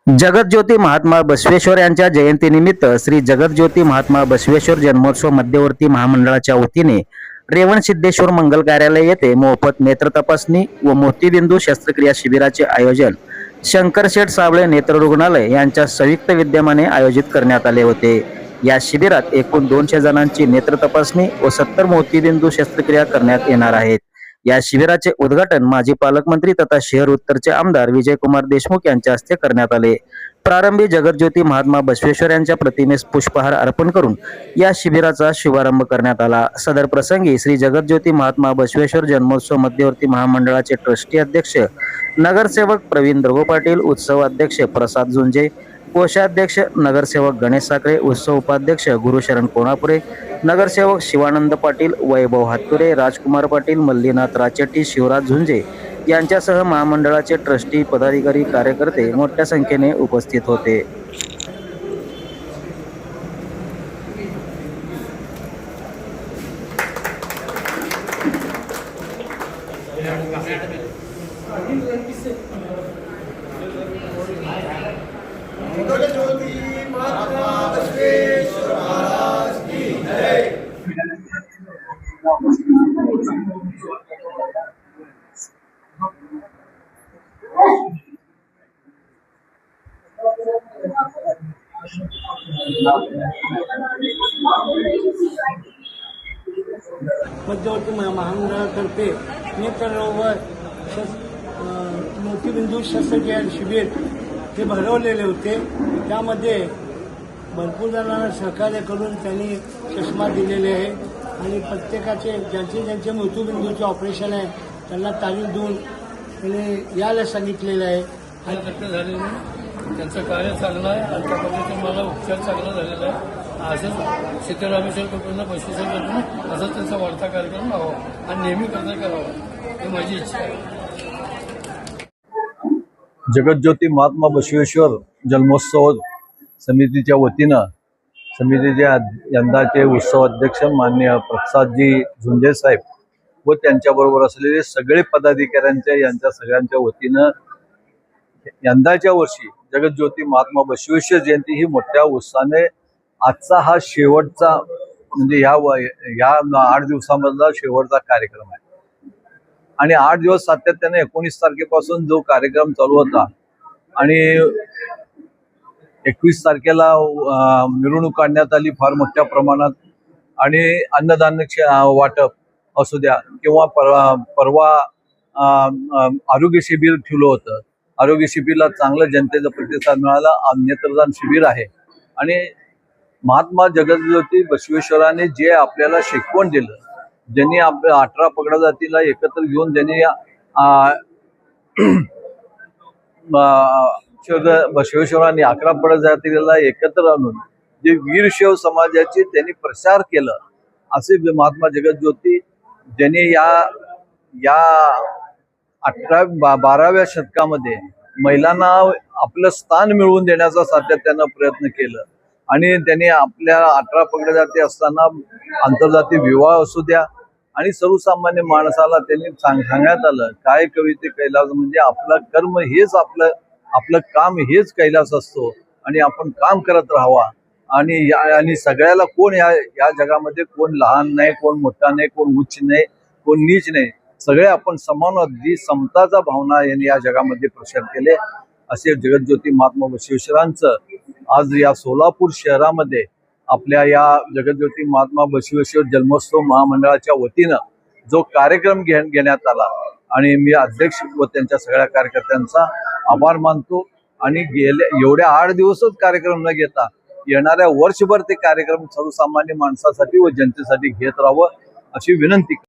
जगतज्योती महात्मा बसवेश्वर यांच्या जयंतीनिमित्त श्री जगतज्योती महात्मा बसवेश्वर जन्मोत्सव मध्यवर्ती महामंडळाच्या वतीने रेवणसिद्धेश्वर मंगल कार्यालय येथे मोफत नेत्र तपासणी व मोतीबिंदू शस्त्रक्रिया शिबिराचे आयोजन शंकरशेठ साबळे नेत्र रुग्णालय यांच्या संयुक्त विद्यमाने आयोजित करण्यात आले होते। या शिबिरात एकूण 200 जणांची नेत्र तपासणी व 70 मोतीबिंदू शस्त्रक्रिया करण्यात येणार आहेत। या शिबिराचे उद्घाटन माजी पालकमंत्री तथा शहर उत्तरचे आमदार विजयकुमार देशमुख यांच्या हस्ते करण्यात आले। प्रारंभी जगतज्योती महात्मा बसवेश्वर यांच्या प्रतिमेस पुष्पहार अर्पण करून या शिबिराचा शुभारंभ करण्यात आला। सदर प्रसंगी श्री जगतज्योती महात्मा बसवेश्वर जन्मोत्सव मध्यवर्ती महामंडळाचे ट्रस्टी अध्यक्ष नगरसेवक प्रवीण दर्गो पाटील, उत्सव अध्यक्ष प्रसाद झुंजे, कोषाध्यक्ष नगरसेवक गणेश साखरे, उत्सव उपाध्यक्ष गुरुशरण कोणापुरे, नगरसेवक शिवानंद पाटील, वैभव हातुरे, राजकुमार पाटील, मल्लीनाथ राचेट्टी, शिवराज झुंजे यांच्यासह महामंडळाचे ट्रस्टी, पदाधिकारी, कार्यकर्ते मोठ्या संख्येने उपस्थित होते। मध्यवर्ती महामंडळातर्फे नेत्ररोग मोतीबिंदू शस्त्रक्रिया शिबिर हे भरवलेले होते। त्यामध्ये भरपूर जणांना सहकार्य करून त्यांनी चष्मा दिलेले आहे आणि प्रत्येकाचे ज्यांचे मोतीबिंदूचे ऑपरेशन आहे त्यांना तारीख देऊन त्यांनी यायला सांगितलेलं आहे। त्यांचं कार्य चांगलं आहे आणि त्या पद्धतीने मला उपचार चांगला झालेला आहे। असंच सिद्धरामेश्वर कुटुंब बसवेश्वर करून असंच त्यांचा वाढता कार्यक्रम व्हावा आणि नेहमी कर्ज करावा ही माझी इच्छा आहे। जगतज्योती महात्मा बसवेश्वर जन्मोत्सव समितीच्या वतीनं समितीचे यंदाचे उत्सव अध्यक्ष माननीय प्रसादजी झुंजे साहेब व त्यांच्याबरोबर असलेले सगळे पदाधिकाऱ्यांच्या यांच्या सगळ्यांच्या वतीनं यंदाच्या वर्षी जगतज्योती महात्मा बसवेश्वर जयंती ही मोठ्या उत्साहाने आजचा हा शेवटचा म्हणजे या 8 दिवसामधला शेवटचा कार्यक्रम आहे आणि 8 दिवस सातत्याने 19 तारखेपासून जो कार्यक्रम चालू होता आणि 21 तारखेला मिरवणूक काढण्यात आली फार मोठ्या प्रमाणात आणि अन्नदान वाटप असू द्या किंवा परवा आरोग्य शिबिर ठेवलं होतं। आरोग्य शिबिरला चांगलं जनतेचा प्रतिसाद मिळाला। नेत्रदान शिबिर आहे आणि महात्मा जगतज्योती बसवेश्वरांनी जे आपल्याला शिकवण दिलं, ज्यांनी आपल्या 18 पगडा जातीला एकत्र घेऊन ज्यांनी बसवेश्वरांनी 11 पगडा जातीला एकत्र आणून जे वीरशैव समाजाचे त्यांनी प्रसार केलं, असे महात्मा जगतज्योती ज्यांनी या 12व्या शतकामध्ये महिलांना आपलं स्थान मिळवून देण्याचा सातत्यानं प्रयत्न केलं आणि त्यांनी आपल्या 18 पगड्या जाती असताना आंतरजातीय विवाह असू द्या आणि सर्वसामान्य माणसाला त्यांनी सांगण्यात आलं काय कविते कैलास म्हणजे आपलं कर्म हेच आपलं काम हेच कैलास असतो आणि आपण काम करत राहावा आणि सगळ्याला कोण या जगामध्ये कोण लहान नाही, कोण मोठा नाही, कोण उच्च नाही, कोण नीच नाही, सगळे आपण समान जी समताचा भावना यांनी या जगामध्ये प्रसार केले। असे जगतज्योती महात्मा बसवेश्वरांचं आज या सोलापूर शहरामध्ये आपल्या या जगतज्योती महात्मा बसवेश्वर जन्मोत्सव महामंडळाच्या वतीनं जो कार्यक्रम घेण्यात आला आणि मी अध्यक्ष व त्यांच्या सगळ्या कार्यकर्त्यांचा आभार मानतो आणि एवढ्या 8 दिवसच कार्यक्रम न घेता येणाऱ्या वर्षभर ते कार्यक्रम सर्वसामान्य माणसासाठी व जनतेसाठी घेत राहावं अशी विनंती।